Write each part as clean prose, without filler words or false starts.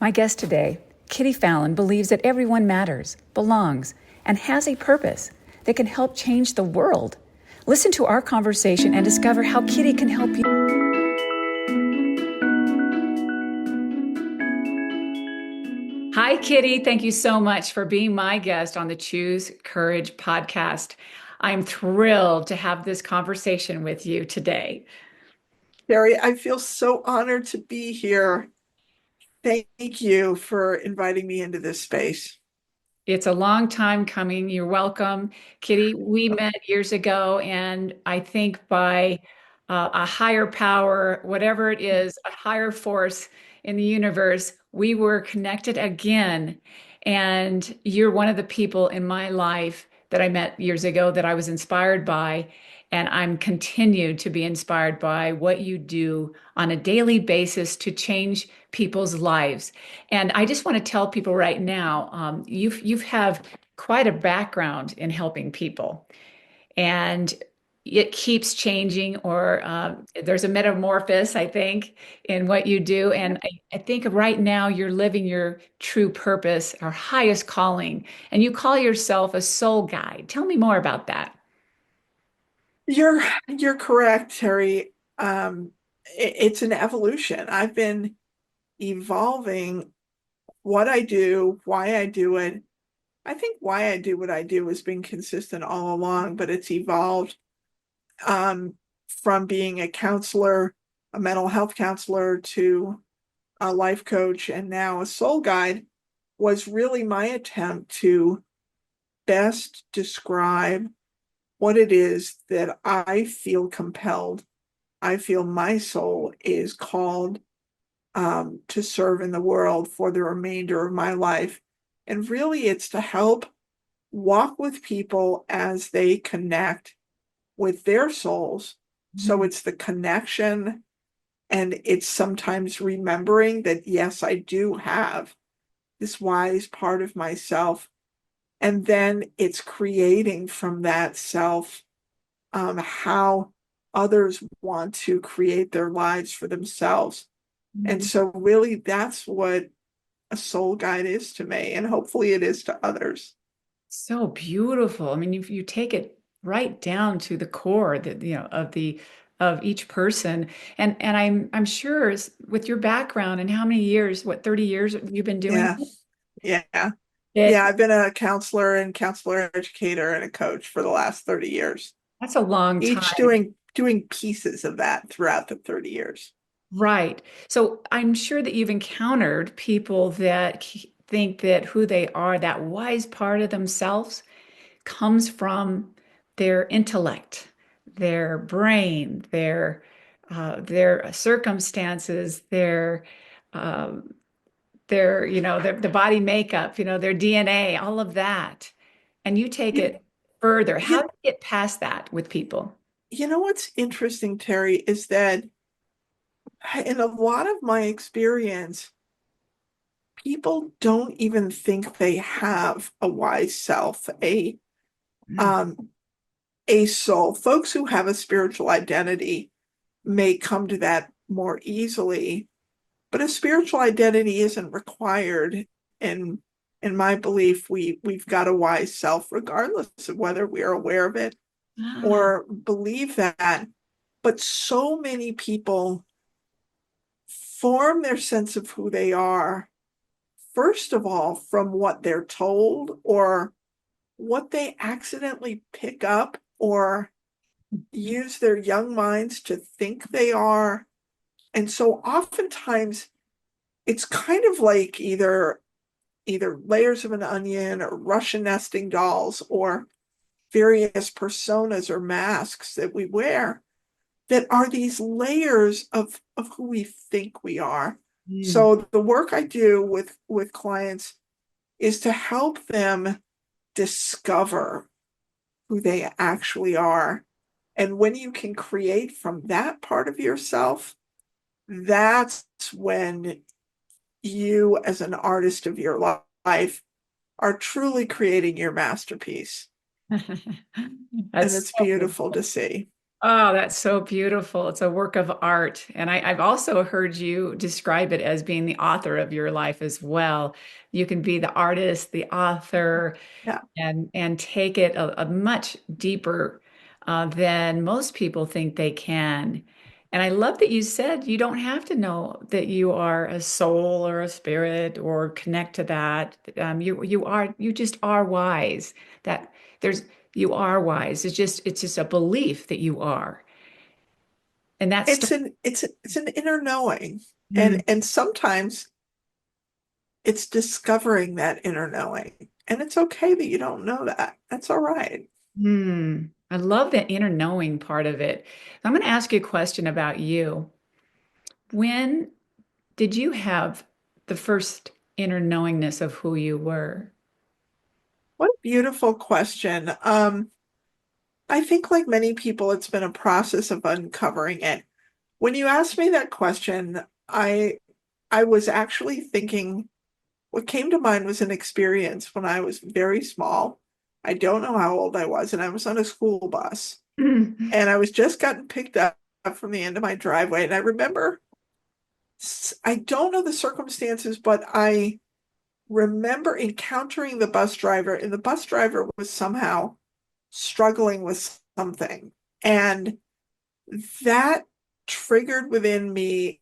My guest today, Kitty Fallon, believes that everyone matters, belongs, and has a purpose that can help change the world. Listen to our conversation and discover how Kitty can help you. Hi, Kitty. Thank you so much for being my guest on the Choose Courage podcast. I'm thrilled to have this conversation with you today. Terry, I feel so honored to be here. Thank you for inviting me into this space. It's a long time coming. You're welcome, Kitty. We met years ago, and I think by a higher power, whatever it is, a higher force in the universe, we were connected again. And you're one of the people in my life that I met years ago that I was inspired by. And I'm continued to be inspired by what you do on a daily basis to change people's lives. And I just want to tell people right now, you've have quite a background in helping people, and it keeps changing. Or there's a metamorphosis, I think, in what you do. And I think right now you're living your true purpose, our highest calling, and you call yourself a soul guide. Tell me more about that. You're correct, Terry. It's an evolution. I've been evolving what I do, why I do it. I think why I do what I do has been consistent all along, but it's evolved um, from being a counselor, a mental health counselor, to a life coach, and now a soul guide was really my attempt to best describe what it is that I feel compelled. I feel my soul is called to serve in the world for the remainder of my life. And really, it's to help walk with people as they connect with their souls. So it's the connection, and it's sometimes remembering that, yes, I do have this wise part of myself. And then it's creating from that self how others want to create their lives for themselves. And Mhm. so, really, that's what a soul guide is to me, and hopefully, it is to others. So beautiful. I mean, you take it right down to the core that of the of each person. And I'm sure with your background and how many years, what, 30 years you've been doing Yeah, yeah, it, yeah. I've been a counselor and counselor educator and a coach for the last 30 years, that's a long each time. doing pieces of that throughout the 30 years. Right. So I'm sure that you've encountered people that think that who they are, that wise part of themselves, comes from their intellect, their brain, their circumstances, um, the body makeup, their DNA, all of that. And you take You, it further. How you, do you get past that with people? you know what's interesting, Terry, is that in a lot of my experience, people don't even think they have a wise self, Mm. um, a soul. Folks who have a spiritual identity may come to that more easily, but a spiritual identity isn't required. And in my belief, we've got a wise self, regardless of whether we're aware of it Ah, or believe that. But so many people form their sense of who they are, first of all, from what they're told or what they accidentally pick up or use their young minds to think they are. And so oftentimes it's kind of like either layers of an onion or Russian nesting dolls or various personas or masks that we wear that are these layers of who we think we are. mm. So the work I do with clients is to help them discover who they actually are. And when you can create from that part of yourself, that's when you, as an artist of your life, are truly creating your masterpiece. And That's it's so beautiful beautiful. to see. Oh, that's so beautiful. It's a work of art. And I've also heard you describe it as being the author of your life as well. You can be the artist, the author, Yeah. and take it a much deeper than most people think they can. And I love that you said you don't have to know that you are a soul or a spirit or connect to that. You just are wise. That there's you are wise. It's just a belief that you are. And that's It's an inner knowing. mm, And sometimes it's discovering that inner knowing. And it's okay that you don't know that. That's all right. I love the inner knowing part of it. I'm going to ask you a question about you. When did you have the first inner knowingness of who you were? What a beautiful question. I think like many people, it's been a process of uncovering it. When you asked me that question, I was actually thinking what came to mind was an experience when I was very small. I don't know how old I was, and I was on a school bus, and I was just gotten picked up from the end of my driveway. And I remember, I don't know the circumstances, but I remember encountering the bus driver, and the bus driver was somehow struggling with something. And that triggered within me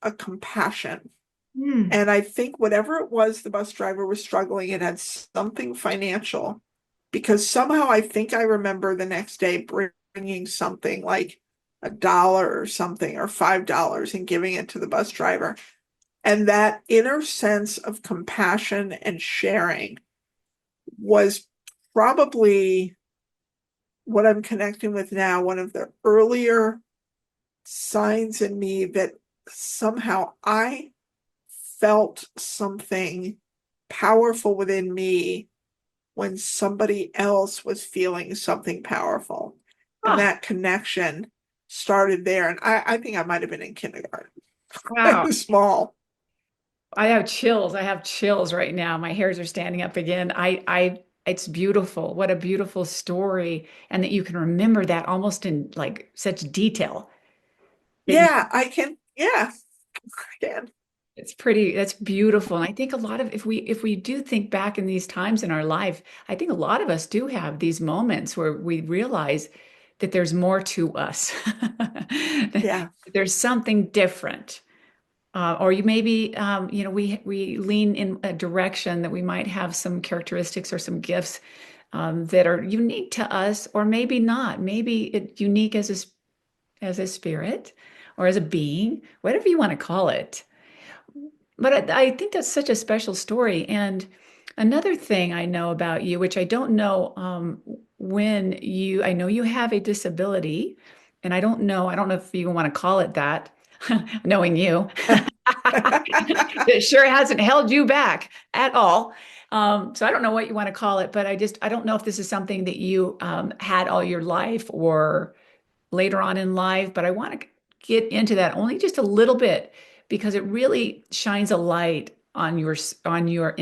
a compassion. Mm. And I think whatever it was the bus driver was struggling, it had something financial because somehow I think I remember the next day bringing something like $1 or something or $5 and giving it to the bus driver. And that inner sense of compassion and sharing was probably what I'm connecting with now, one of the earlier signs in me that somehow I felt something powerful within me when somebody else was feeling something powerful. And Oh, that connection started there. And I think I might have been in kindergarten. I wow. was small. I have chills. I have chills right now. My hairs are standing up again. It's beautiful. What a beautiful story. And that you can remember that almost in like such detail that you Yeah, I can. Yeah, I can. It's pretty, that's beautiful. And I think a lot of if we do think back in these times in our life, I think a lot of us do have these moments where we realize that there's more to us. Yeah, There's something different. Or you maybe we lean in a direction that we might have some characteristics or some gifts that are unique to us, or maybe not. Maybe it unique as a spirit or as a being, whatever you want to call it. But I think that's such a special story. And another thing I know about you, which I don't know I know you have a disability, and I don't know if you want to call it that, knowing you. It sure hasn't held you back at all. So I don't know what you want to call it, but I don't know if this is something that you had all your life or later on in life, but I want to get into that only just a little bit because it really shines a light on your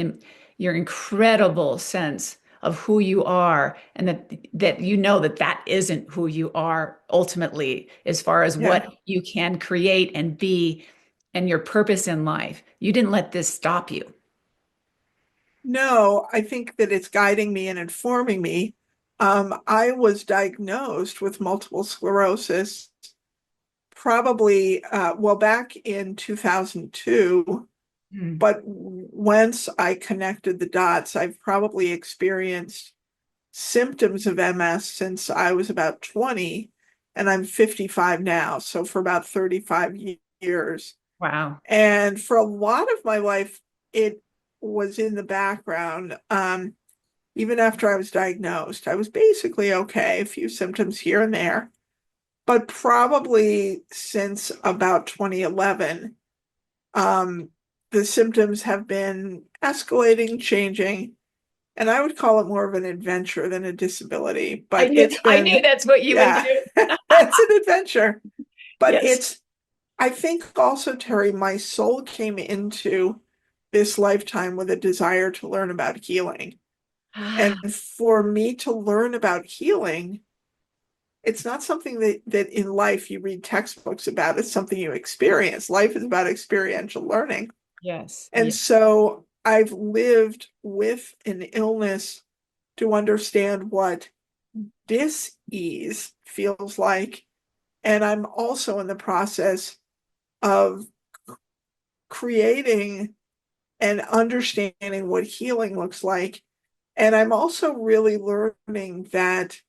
incredible sense of who you are and that you know that that isn't who you are ultimately as far as yeah. what you can create and be and your purpose in life. You didn't let this stop you. No, I think that it's guiding me and informing me. I was diagnosed with multiple sclerosis probably, well, back in 2002. Mm. But once I connected the dots, I've probably experienced symptoms of MS since I was about 20, and I'm 55 now. So for about 35 years. Wow. And for a lot of my life, it was in the background. Even after I was diagnosed, I was basically okay, a few symptoms here and there. But probably since about 2011, um, the symptoms have been escalating, changing, and I would call it more of an adventure than a disability. But it's I knew been, that's what you would yeah, do. it's an adventure. But Yes. I think also, Terry, my soul came into this lifetime with a desire to learn about healing. And Ah, for me to learn about healing, it's not something that in life you read textbooks about. It's something you experience. Life is about experiential learning. Yes. And Yeah. so I've lived with an illness to understand what dis-ease feels like. And I'm also in the process of creating and understanding what healing looks like. And I'm also really learning that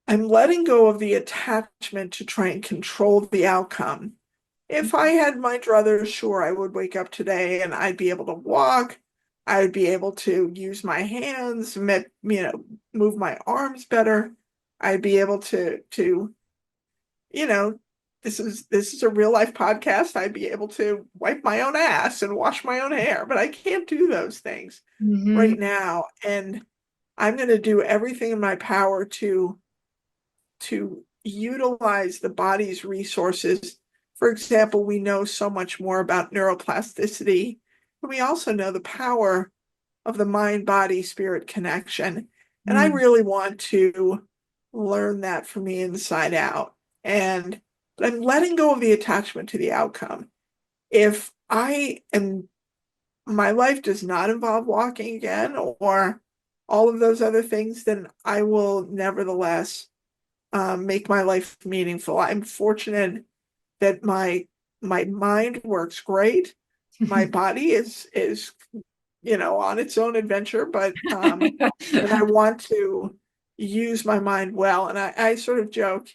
I'm letting go of the attachment to try and control the outcome. If I had my druthers, sure, I would wake up today and I'd be able to walk. I'd be able to use my hands, move my arms better. I'd be able to, you know, this is a real life podcast. I'd be able to wipe my own ass and wash my own hair, but I can't do those things Hmm. right now. And I'm going to do everything in my power to utilize the body's resources. For example, we know so much more about neuroplasticity, but we also know the power of the mind body spirit connection. And I Mm. really want to learn that from the inside out. And but I'm letting go of the attachment to the outcome. If I am, my life does not involve walking again or all of those other things, then I will nevertheless make my life meaningful. I'm fortunate that my mind works great. My body is on its own adventure, but and I want to use my mind well. And I sort of joke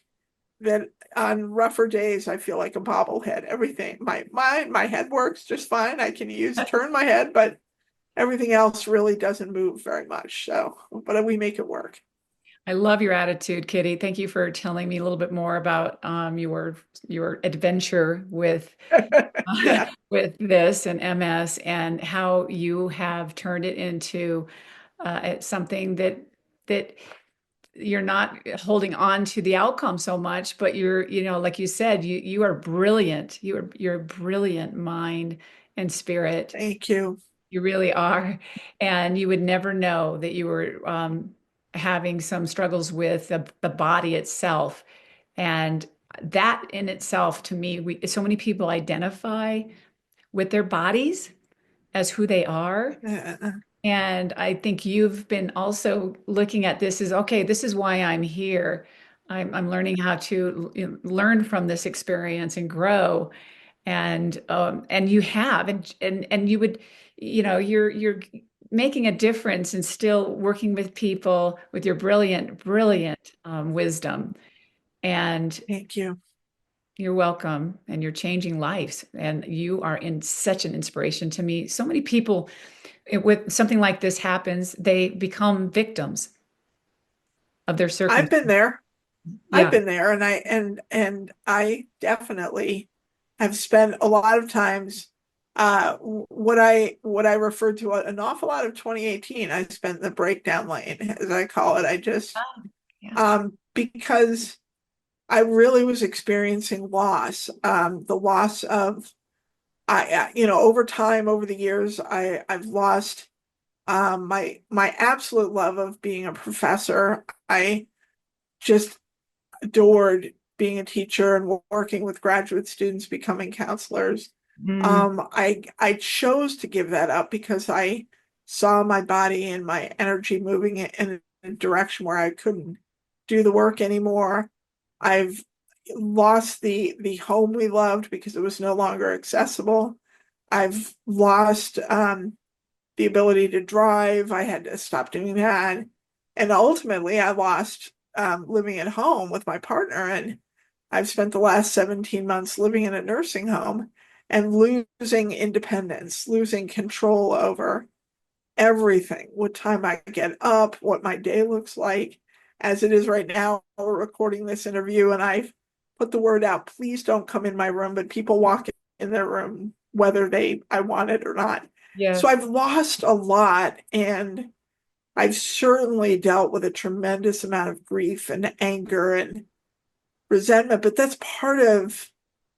that on rougher days I feel like a bobblehead. Everything my head works just fine. I can turn my head, but everything else really doesn't move very much. So, but we make it work. I love your attitude, Kitty. Thank you for telling me a little bit more about your adventure with Yeah, with this and MS and how you have turned it into something that you're not holding on to the outcome so much, but like you said, you are brilliant. You're a brilliant mind and spirit. thank you. You really are. And you would never know that you were having some struggles with the body itself. And that in itself, to me, so many people identify with their bodies as who they are. Uh, And I think you've been also looking at this as, okay, this is why I'm here. I'm learning how to learn from this experience and grow. And you have, and you would, you're making a difference and still working with people with your brilliant wisdom. And Thank you. you're welcome. And you're changing lives. And you are in such an inspiration to me. So many people, with something like this happens, they become victims of their I've been circumstance. there. I've Yeah. been there, and I definitely have spent a lot of times what I referred to an awful lot of 2018. I spent in the breakdown lane, as I call it. I just Ah, yeah. because I really was experiencing loss, the loss of over time, over the years, I've lost my absolute love of being a professor. I just adored being a teacher and working with graduate students, becoming counselors. Mm, I chose to give that up because I saw my body and my energy moving in a direction where I couldn't do the work anymore. I've lost the home we loved because it was no longer accessible. I've lost the ability to drive. I had to stop doing that. And ultimately, I lost living at home with my partner. And I've spent the last 17 months living in a nursing home and losing independence, losing control over everything, what time I get up, what my day looks like. As it is right now, we're recording this interview, and I've put the word out, please don't come in my room, but people walk in their room, whether I want it or not. So yes. I've lost a lot, and I've certainly dealt with a tremendous amount of grief and anger and resentment, but that's part of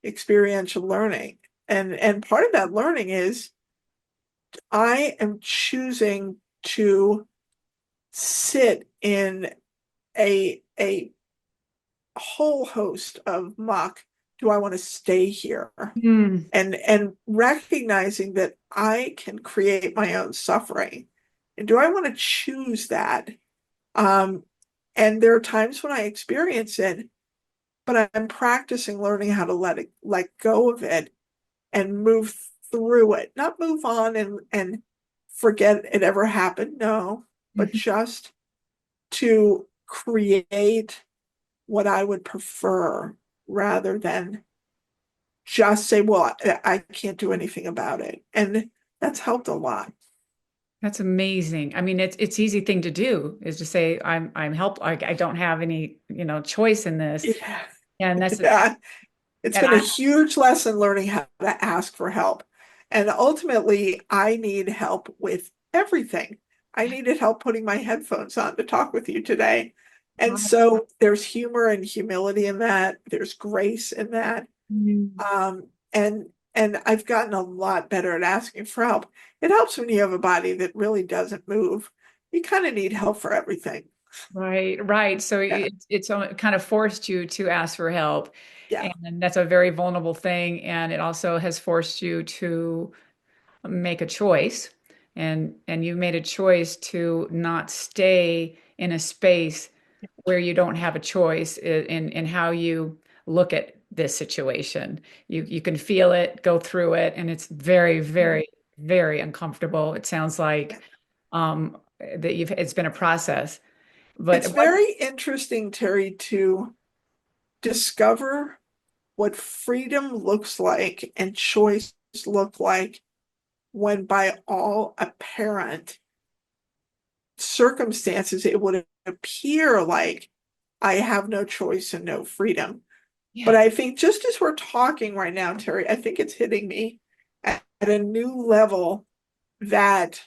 experiential learning. And part of that learning is I am choosing to sit in a whole host of muck. Do I want to stay here? Mm. And recognizing that I can create my own suffering. And do I want to choose that? Um, and there are times when I experience it, but I'm practicing learning how to let go of it and move through it, not move on and forget it ever happened. No, but just to create what I would prefer rather than just say, well, I can't do anything about it. And that's helped a lot. That's amazing. I mean, it's easy thing to do is to say I'm help I don't have any, choice in this. Yeah. And that's Yeah. It's and been a I huge lesson learning how to ask for help. And ultimately, I need help with everything. I needed help putting my headphones on to talk with you today. And so there's humor and humility in that. There's grace in that. Mm. Um, and I've gotten a lot better at asking for help. It helps when you have a body that really doesn't move. You kind of need help for everything. Right, right. So Yeah, it's kind of forced you to ask for help. yeah, And that's a very vulnerable thing. And it also has forced you to make a choice. And you made a choice to not stay in a space where you don't have a choice in how you look at this situation. You can feel it, go through it, and it's very, very, very uncomfortable. It sounds like that you've it's been a process. But it's very interesting, Terry, to discover what freedom looks like and choice look like when, by all apparent circumstances, it would appear like I have no choice and no freedom. But yeah, I think just as we're talking right now, Terry, I think it's hitting me at a new level that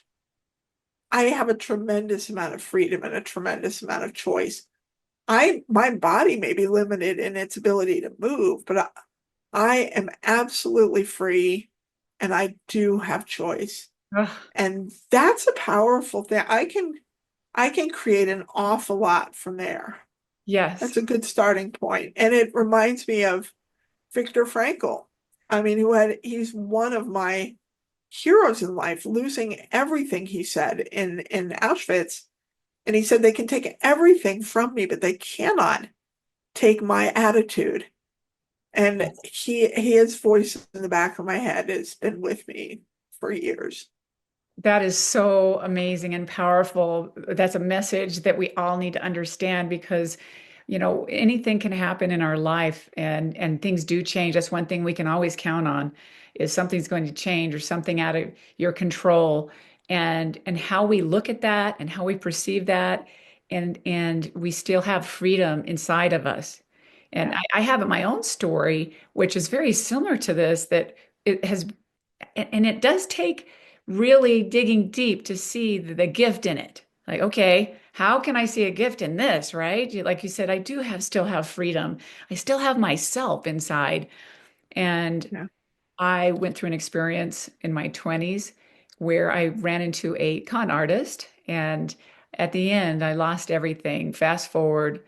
I have a tremendous amount of freedom and a tremendous amount of choice. My body may be limited in its ability to move, but I am absolutely free and I do have choice. ugh, And that's a powerful thing. I can create an awful lot from there. yes, That's a good starting point. And it reminds me of Viktor Frankl. I mean, he's one of my heroes in life, losing everything he said in Auschwitz. And he said they can take everything from me, but they cannot take my attitude. And yes. his voice in the back of my head has been with me for years. That is so amazing and powerful. That's a message that we all need to understand because, anything can happen in our life and things do change. That's one thing we can always count on is something's going to change or something out of your control. And how we look at that and how we perceive that and we still have freedom inside of us. And Yeah, I have my own story, which is very similar to this, that it has and it does take really digging deep to see the gift in it. Like, okay, how can I see a gift in this, right? Like you said, I do still have freedom. I still have myself inside. And yeah, I went through an experience in my 20s where I ran into a con artist. And at the end, I lost everything. Fast forward,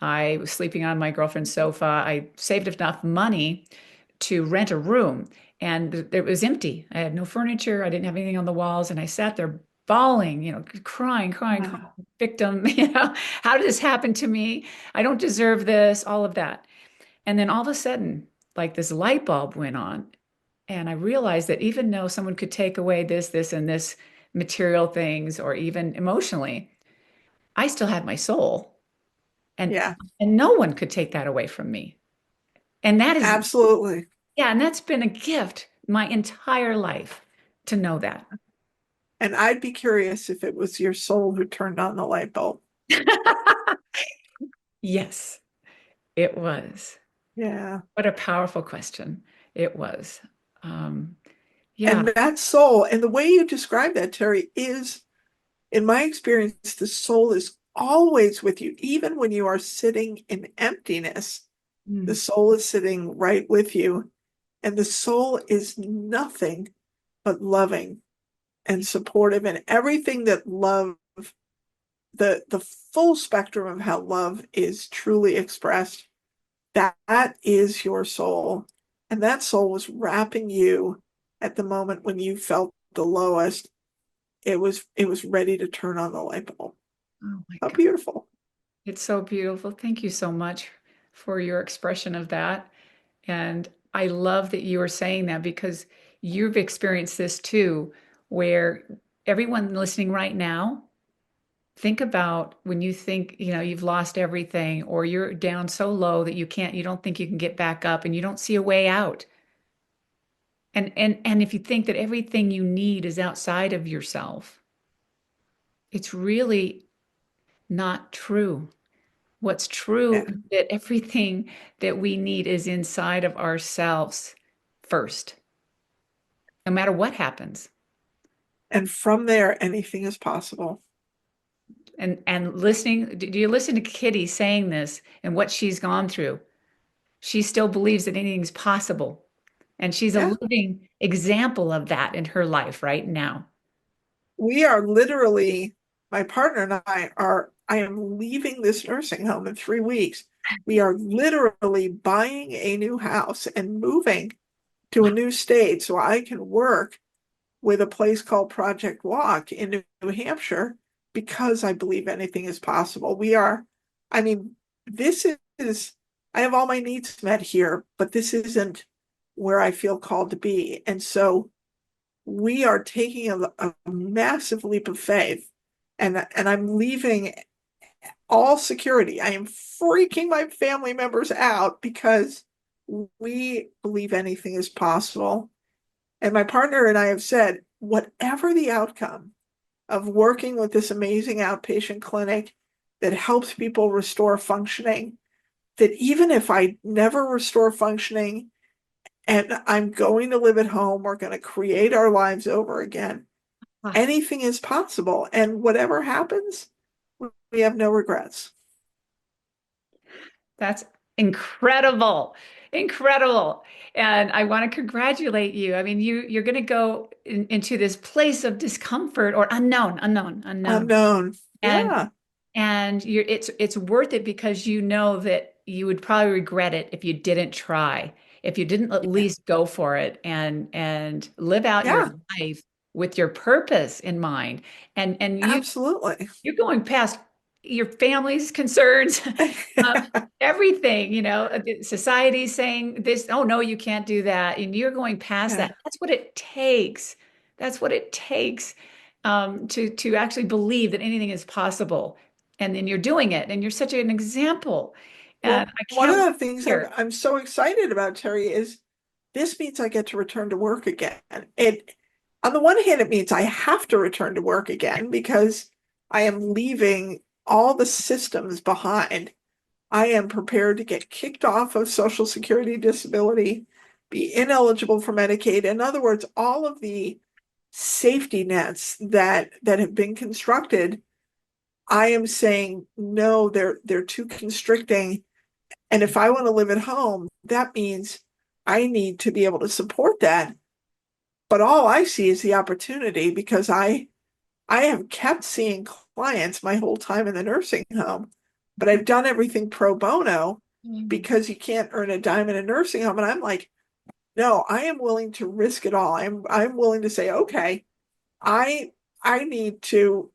I was sleeping on my girlfriend's sofa. I saved enough money to rent a room, and it was empty. I had no furniture. I didn't have anything on the walls, and I sat there bawling, crying, crying, crying. wow, Victim, how did this happen to me? I don't deserve this, all of that. And then all of a sudden, like this light bulb went on, and I realized that even though someone could take away this, and this material things, or even emotionally, I still had my soul, and yeah, and no one could take that away from me. And that is, absolutely. yeah, and that's been a gift my entire life to know that. And I'd be curious if it was your soul who turned on the light bulb. Yes, it was. Yeah. What a powerful question it was. Um, yeah. And that soul, and the way you describe that, Terry, is, in my experience, the soul is always with you, even when you are sitting in emptiness. The Mm. soul is sitting right with you, and the soul is nothing but loving and supportive, and everything that love, the full spectrum of how love is truly expressed. That is your soul. And that soul was wrapping you at the moment when you felt the lowest. It was ready to turn on the light bulb. Oh my How God. beautiful. It's so beautiful. Thank you so much for your expression of that. And I love that you are saying that because you've experienced this too, where everyone listening right now, think about when you think, you've lost everything or you're down so low that you don't think you can get back up and you don't see a way out. And if you think that everything you need is outside of yourself, it's really not true. What's true Yeah. is that everything that we need is inside of ourselves first, no matter what happens. And from there, anything is possible. And listening, do you listen to Kitty saying this and what she's gone through? She still believes that anything's possible. And she's a Yeah. living example of that in her life right now. We are literally, my partner and I am leaving this nursing home in 3 weeks. We are literally buying a new house and moving to a new state so I can work with a place called Project Walk in New Hampshire because I believe anything is possible. I mean, this is, I have all my needs met here, but this isn't where I feel called to be. And so we are taking a massive leap of faith, and I'm leaving all security. I am freaking my family members out because we believe anything is possible. And my partner and I have said, whatever the outcome of working with this amazing outpatient clinic that helps people restore functioning, that even if I never restore functioning and I'm going to live at home, we're going to create our lives over again. Ah, Anything is possible. And whatever happens, we have no regrets. that's incredible. Incredible. And I want to congratulate you. I mean, you're going to go into this place of discomfort or unknown. Unknown. And Yeah. it's worth it because you know that you would probably regret it if you didn't try, if you didn't at least go for it and live out your Yeah. life with your purpose in mind. And Absolutely. you're going past your family's concerns, um, everything, society's saying this, oh no, you can't do that. And you're going past Yeah. that. That's what it takes. That's what it takes to actually believe that anything is possible. And then you're doing it, and you're such an example. And Well, I one of can't wait the to things hear. I'm so excited about, Terry, is this means I get to return to work again. It, on the one hand, it means I have to return to work again because I am leaving all the systems behind. I am prepared to get kicked off of Social Security disability, be ineligible for Medicaid. In other words, all of the safety nets that have been constructed, I am saying no, they're too constricting. And if I want to live at home, that means I need to be able to support that. But all I see is the opportunity because I have kept seeing clients my whole time in the nursing home, but I've done everything pro bono Mhm. because you can't earn a dime in a nursing home. And I'm like, no, I am willing to risk it all. I'm willing to say, okay, I I need to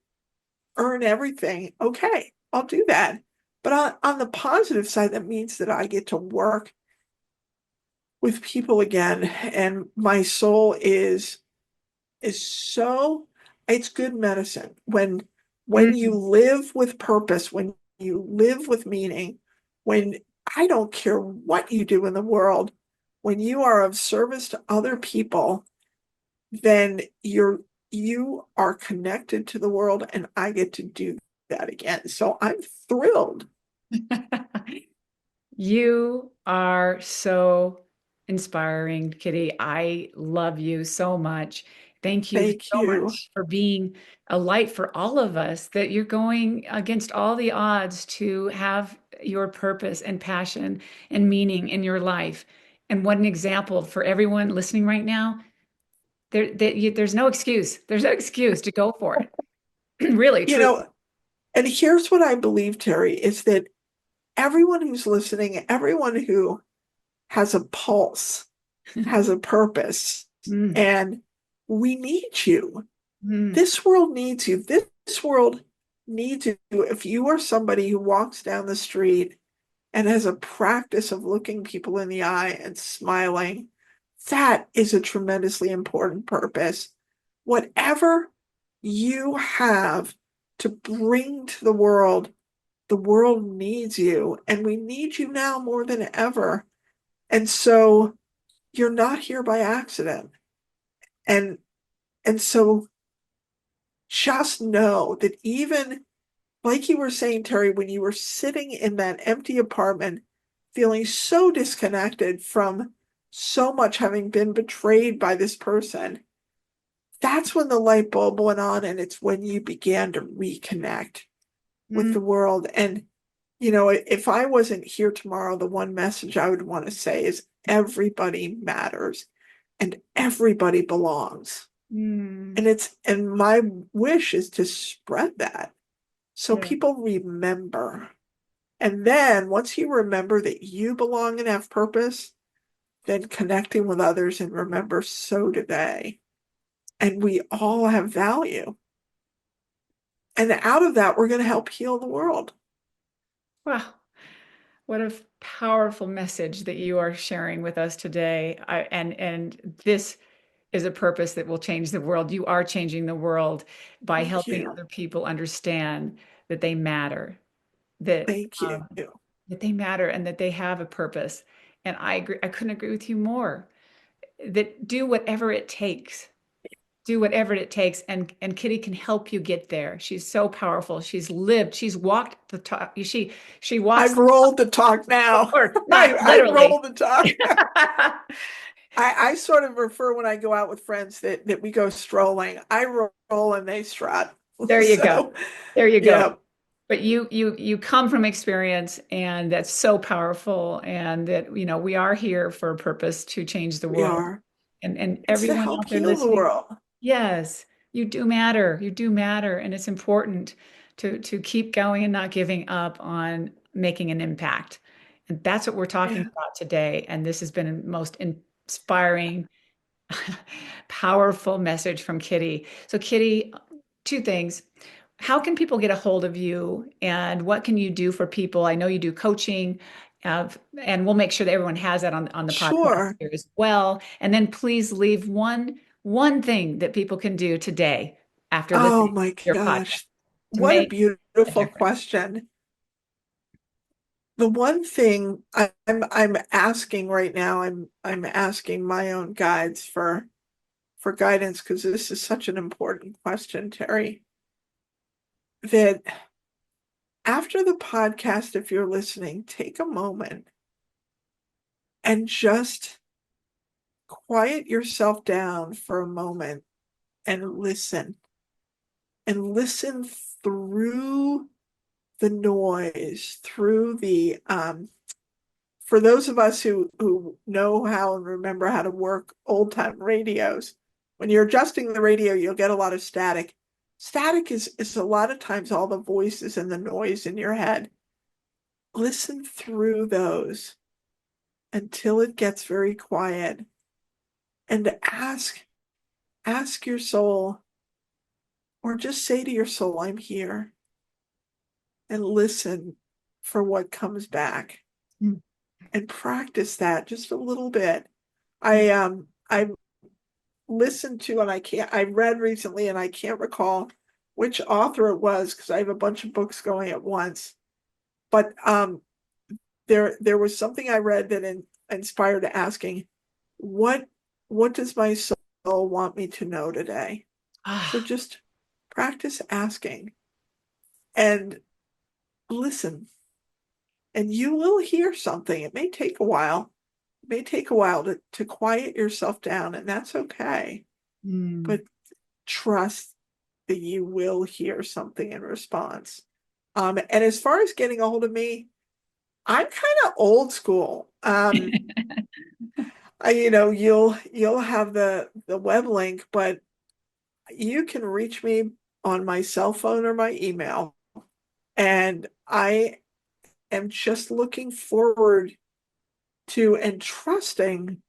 earn everything. Okay, I'll do that. But on the positive side, that means that I get to work with people again, and my soul is so it's good medicine when you Mm. live with purpose, when you live with meaning, when I don't care what you do in the world, when you are of service to other people, then you are connected to the world and I get to do that again. So I'm thrilled. You are so inspiring, Kitty. I love you so much. Thank you Thank so you. much for being a light for all of us, that you're going against all the odds to have your purpose and passion and meaning in your life. And what an example for everyone listening right now. There's no excuse. There's no excuse to go for it. Really, You truly. know, and here's what I believe, Terry, is that everyone who's listening, everyone who has a pulse, has a purpose, Mm, and we need you. mm, This world needs you. This world needs you. If you are somebody who walks down the street and has a practice of looking people in the eye and smiling, that is a tremendously important purpose. Whatever you have to bring to the world needs you, and we need you now more than ever. And so you're not here by accident. And and so just know that even like you were saying, Terry, when you were sitting in that empty apartment, feeling so disconnected from so much having been betrayed by this person, that's when the light bulb went on, and it's when you began to reconnect with mm, the world. And, if I wasn't here tomorrow, the one message I would want to say is everybody matters and everybody belongs. mm. And my wish is to spread that so Yeah. people remember. And then once you remember that you belong and have purpose, then connecting with others and remember so do they. And we all have value. And out of that, we're going to help heal the world. Wow. What a powerful message that you are sharing with us today. And this is a purpose that will change the world. You are changing the world by Thank helping you. other people understand that they matter, that Thank you. that they matter and that they have a purpose. And I agree, I couldn't agree with you more. That do whatever it takes. Do whatever it takes, and Kitty can help you get there. She's so powerful. She's lived, she's walked the talk. She walks I've the rolled the talk now. or not I've literally. rolled the talk. I sort of refer when I go out with friends that we go strolling. I roll and they strut. There you go. So, There you go. yeah, But you come from experience, and that's so powerful, and that we are here for a purpose to change the we world. are. And It's to everyone help out there heal the listening, world. yes, you do matter. You do matter, and it's important to keep going and not giving up on making an impact. And that's what we're talking Yeah, about today. And this has been a most inspiring, powerful message from Kitty. So, Kitty, two things. How can people get a hold of you, and what can you do for people? I know you do coaching, and we'll make sure that everyone has that on the podcast sure. here as well. And then please leave one thing that people can do today after Oh listening my to your podcast gosh. to What a make a beautiful difference. question. The one thing I'm asking right now, I'm asking my own guides for guidance because this is such an important question, Terry, that after the podcast, if you're listening, take a moment and just quiet yourself down for a moment and listen through the noise, through the for those of us who know how and remember how to work old time radios, when you're adjusting the radio, you'll get a lot of static. Static is a lot of times all the voices and the noise in your head. Listen through those until it gets very quiet, and ask your soul, or just say to your soul, I'm here, and listen for what comes back, Mm, and practice that just a little bit. mm. I listened to, and I read recently and I can't recall which author it was because I have a bunch of books going at once. But there was something I read that inspired asking, what what does my soul want me to know today? So Ah, just practice asking and listen, and you will hear something. It may take a while. It may take a while to quiet yourself down, and that's okay. mm. But trust that you will hear something in response. And as far as getting a hold of me, I'm kind of old school. You'll have the web link, but you can reach me on my cell phone or my email, and I am just looking forward to and trusting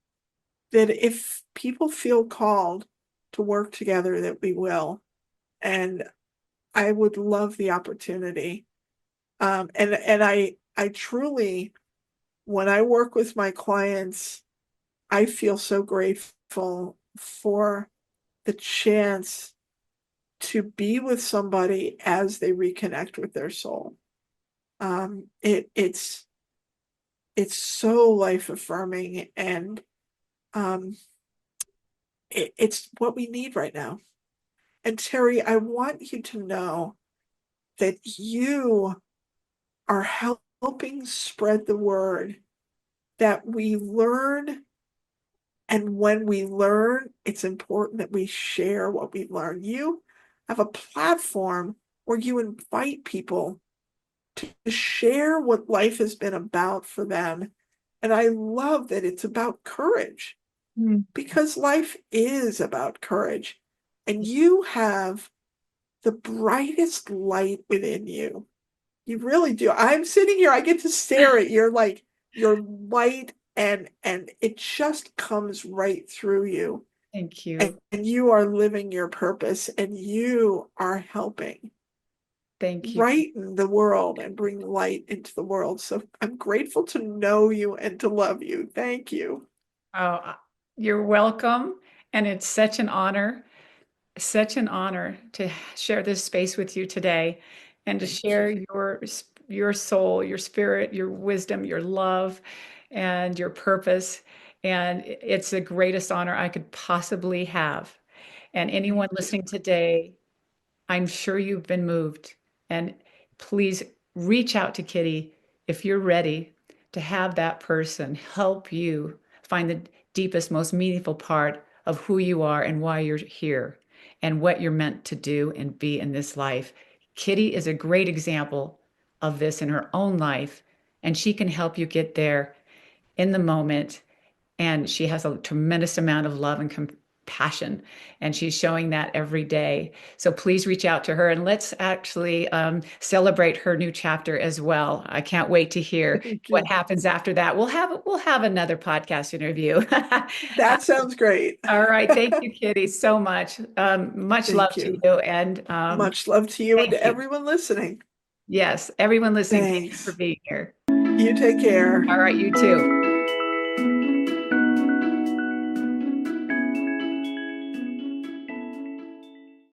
that if people feel called to work together, that we will. And I would love the opportunity. And I truly, when I work with my clients, I feel so grateful for the chance to be with somebody as they reconnect with their soul. It's so life affirming, and um, it's what we need right now. And Terry, I want you to know that you are helping spread the word that we learn. And when we learn, it's important that we share what we learn. You have a platform where you invite people to share what life has been about for them. And I love that it's about courage, Mm. because life is about courage. And you have the brightest light within you. You really do. I'm sitting here, I get to stare at your light, and it just comes right through you. Thank And, you. and you are living your purpose, and you are helping Thank you. brighten the world and bring light into the world. So I'm grateful to know you and to love you. Thank you. Oh, you're welcome. And it's such an honor to share this space with you today and to Thank you. share your soul, your spirit, your wisdom, your love, and your purpose. And it's the greatest honor I could possibly have. And anyone Thank listening you. today, I'm sure you've been moved. And please reach out to Kitty if you're ready to have that person help you find the deepest, most meaningful part of who you are and why you're here and what you're meant to do and be in this life. Kitty is a great example of this in her own life, and she can help you get there in the moment, and she has a tremendous amount of love and compassion, and she's showing that every day. So please reach out to her, and let's actually celebrate her new chapter as well. I can't wait to hear Thank what you. happens after that. We'll have another podcast interview. That sounds great. All right, thank you, Kitty, so much. Much love Thank to you. you, and Much love to you and thank to you. everyone listening. Yes, everyone listening, thank you for Thanks. being here. You take care. All right, you too.